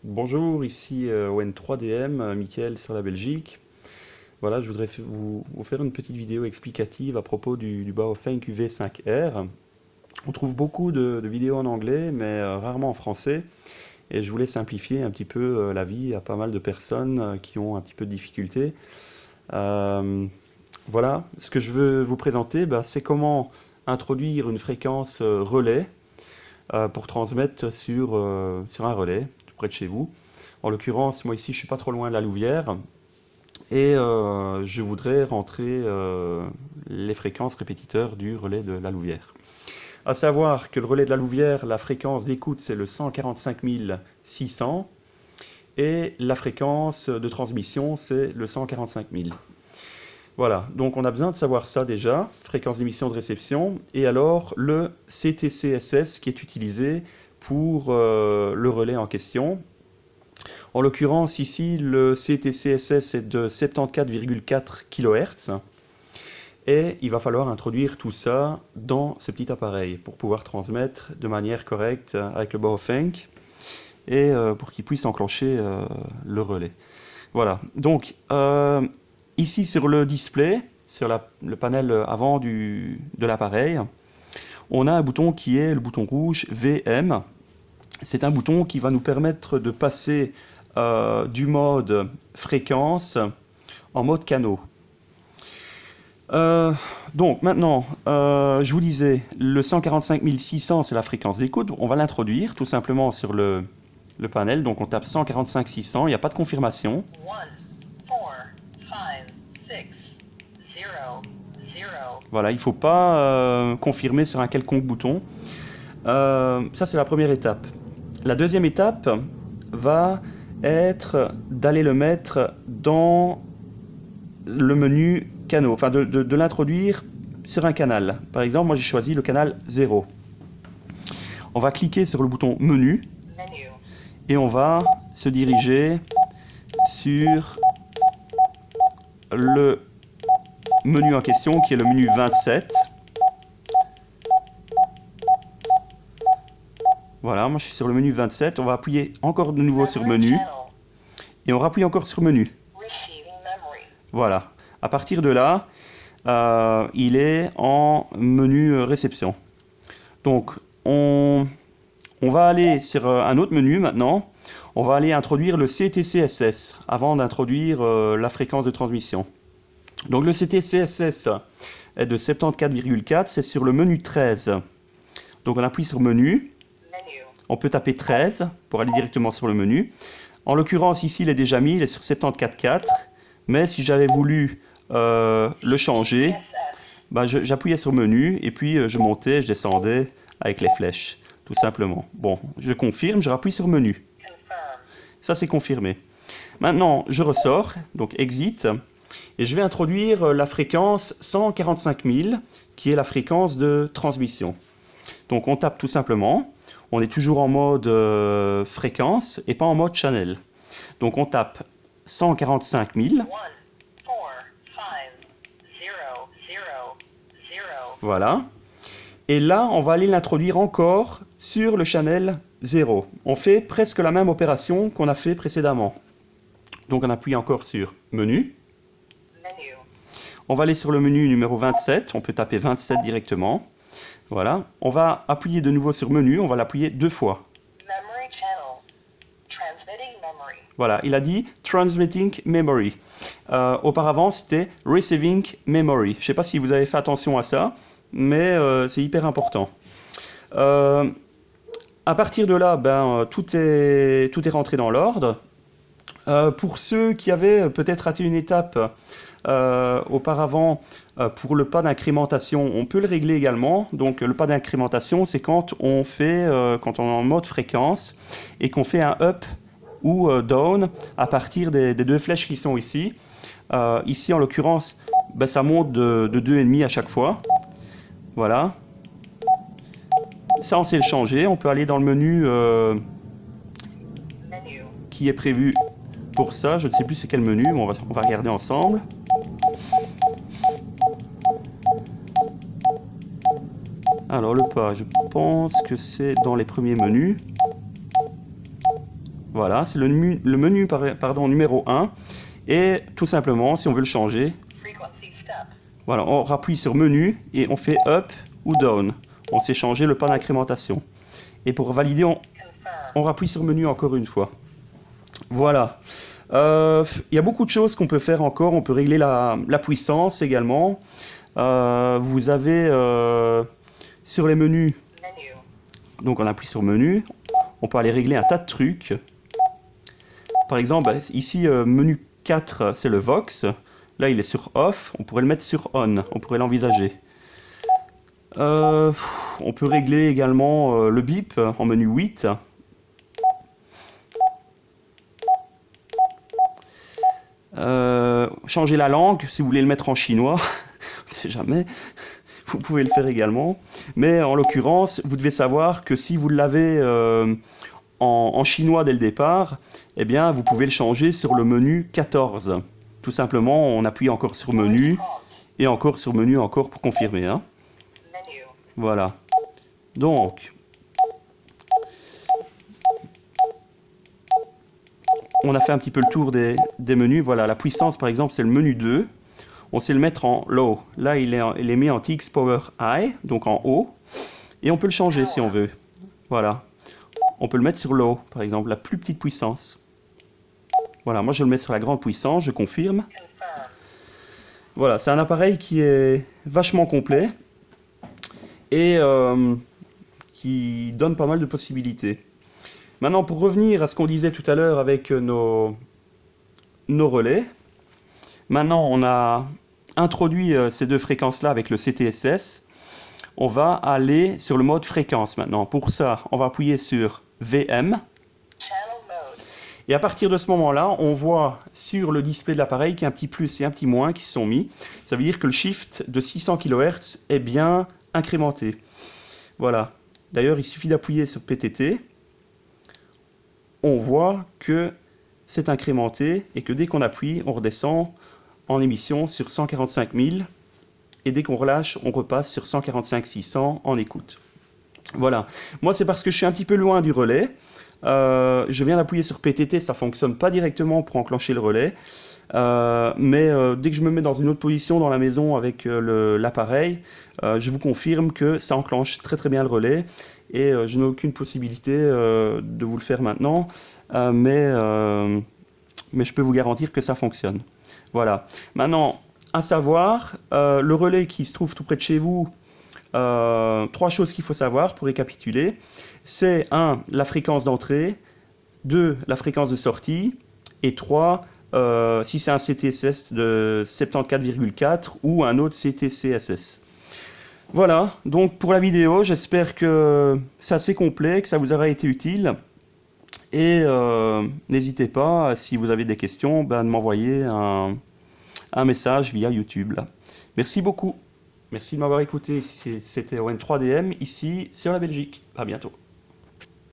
Bonjour, ici ON3DM, Mickaël sur la Belgique. Voilà, je voudrais vous faire une petite vidéo explicative à propos du Baofeng QV5R. On trouve beaucoup de vidéos en anglais, mais rarement en français. Et je voulais simplifier un petit peu la vie à pas mal de personnes qui ont un petit peu de difficultés. Euh, voilà, ce que je veux vous présenter, bah, c'est comment introduire une fréquence relais pour transmettre sur un relais tout près de chez vous. En l'occurrence, moi ici, je suis pas trop loin de la Louvière et je voudrais rentrer les fréquences répétiteurs du relais de la Louvière. À savoir que le relais de la Louvière, la fréquence d'écoute, c'est le 145 600 et la fréquence de transmission, c'est le 145 000. Voilà, donc on a besoin de savoir ça déjà, fréquence d'émission de réception, et alors le CTCSS qui est utilisé pour le relais en question. En l'occurrence ici, le CTCSS est de 74,4 kHz, et il va falloir introduire tout ça dans ce petit appareil pour pouvoir transmettre de manière correcte avec le Baofeng, et pour qu'il puisse enclencher le relais. Voilà, donc ici sur le display, sur le panel avant de l'appareil, on a un bouton qui est le bouton rouge VM. C'est un bouton qui va nous permettre de passer du mode fréquence en mode canaux. Donc maintenant, je vous disais, le 145 600 c'est la fréquence d'écoute. On va l'introduire tout simplement sur le panel. Donc on tape 145 600, il n'y a pas de confirmation. Voilà, il ne faut pas confirmer sur un quelconque bouton. Ça, c'est la première étape. La deuxième étape va être d'aller le mettre dans le menu canaux, enfin de l'introduire sur un canal. Par exemple, moi j'ai choisi le canal 0. On va cliquer sur le bouton menu et on va se diriger sur le menu en question qui est le menu 27. Voilà, moi je suis sur le menu 27. On va appuyer encore de nouveau sur menu et on rappuie encore sur menu. Voilà. À partir de là, il est en menu réception. Donc on va aller sur un autre menu maintenant. On va aller introduire le CTCSS avant d'introduire la fréquence de transmission. Donc le CTCSS est de 74,4, c'est sur le menu 13. Donc on appuie sur menu. On peut taper 13 pour aller directement sur le menu. En l'occurrence, ici, il est déjà mis, il est sur 74,4. Mais si j'avais voulu le changer, bah, j'appuyais sur menu et puis je montais, je descendais avec les flèches, tout simplement. Bon, je confirme, je rappuie sur menu. Ça, c'est confirmé. Maintenant, je ressors, donc exit, et je vais introduire la fréquence 145 000, qui est la fréquence de transmission. Donc on tape tout simplement. On est toujours en mode fréquence et pas en mode channel. Donc on tape 145 000. Voilà. Et là, on va aller l'introduire encore sur le channel 0. On fait presque la même opération qu'on a fait précédemment. Donc on appuie encore sur menu. On va aller sur le menu numéro 27. On peut taper 27 directement. Voilà, on va appuyer de nouveau sur menu, on va l'appuyer 2 fois. Voilà, il a dit Transmitting Memory. Auparavant, c'était Receiving Memory. Je ne sais pas si vous avez fait attention à ça, mais c'est hyper important. À partir de là, tout est rentré dans l'ordre. Pour ceux qui avaient peut-être raté une étape auparavant, pour le pas d'incrémentation, on peut le régler également. Donc le pas d'incrémentation, c'est quand on fait, quand on est en mode fréquence et qu'on fait un up ou down à partir des deux flèches qui sont ici. Ici en l'occurrence, ça monte de 2,5 à chaque fois. Voilà. Ça on sait le changer. On peut aller dans le menu qui est prévu pour ça. Je ne sais plus c'est quel menu, mais on va regarder ensemble. Alors le pas, je pense que c'est dans les premiers menus. Voilà, c'est le menu pardon, numéro 1. Et tout simplement, si on veut le changer, voilà, on appuie sur menu et on fait up ou down. On sait changer le pas d'incrémentation. Et pour valider, on appuie sur menu encore une fois. Voilà. Il y a beaucoup de choses qu'on peut faire encore. On peut régler la puissance également. Vous avez sur les menus, donc on appuie sur menu, on peut aller régler un tas de trucs. Par exemple, ici, menu 4, c'est le Vox. Là, il est sur off. On pourrait le mettre sur on. On pourrait l'envisager. On peut régler également le bip en menu 8. Changer la langue, si vous voulez le mettre en chinois. On ne sait jamais. Vous pouvez le faire également. Mais en l'occurrence, vous devez savoir que si vous l'avez en chinois dès le départ, eh bien, vous pouvez le changer sur le menu 14. Tout simplement, on appuie encore sur menu et encore sur menu encore pour confirmer. Hein. Voilà. Donc, on a fait un petit peu le tour des menus. Voilà, la puissance, par exemple, c'est le menu 2. On sait le mettre en low. Là, il est mis en TX Power High, donc en haut. Et on peut le changer si on veut. Voilà. On peut le mettre sur low, par exemple, la plus petite puissance. Voilà, moi je le mets sur la grande puissance, je confirme. Voilà, c'est un appareil qui est vachement complet et qui donne pas mal de possibilités. Maintenant, pour revenir à ce qu'on disait tout à l'heure avec nos relais, maintenant on a introduit ces deux fréquences-là avec le CTSS. On va aller sur le mode fréquence maintenant. Pour ça, on va appuyer sur VM. Et à partir de ce moment-là, on voit sur le display de l'appareil qu'il y a un petit plus et un petit moins qui sont mis. Ça veut dire que le shift de 600 kHz est bien incrémenté. Voilà. D'ailleurs, il suffit d'appuyer sur PTT. On voit que c'est incrémenté et que dès qu'on appuie, on redescend en émission sur 145 000. Et dès qu'on relâche, on repasse sur 145 600 en écoute. Voilà. Moi, c'est parce que je suis un petit peu loin du relais. Je viens d'appuyer sur PTT, ça ne fonctionne pas directement pour enclencher le relais. Mais dès que je me mets dans une autre position dans la maison avec l'appareil, je vous confirme que ça enclenche très très bien le relais. Et je n'ai aucune possibilité de vous le faire maintenant. Mais je peux vous garantir que ça fonctionne. Voilà. Maintenant, à savoir, le relais qui se trouve tout près de chez vous, 3 choses qu'il faut savoir pour récapituler. C'est 1, la fréquence d'entrée, 2, la fréquence de sortie, et 3, si c'est un CTSS de 74,4 ou un autre CTCSS. Voilà, donc pour la vidéo, j'espère que c'est assez complet, que ça vous aura été utile. Et n'hésitez pas, si vous avez des questions, de m'envoyer un message via YouTube. Là. Merci beaucoup. Merci de m'avoir écouté. C'était ON3DM, ici sur la Belgique. À bientôt.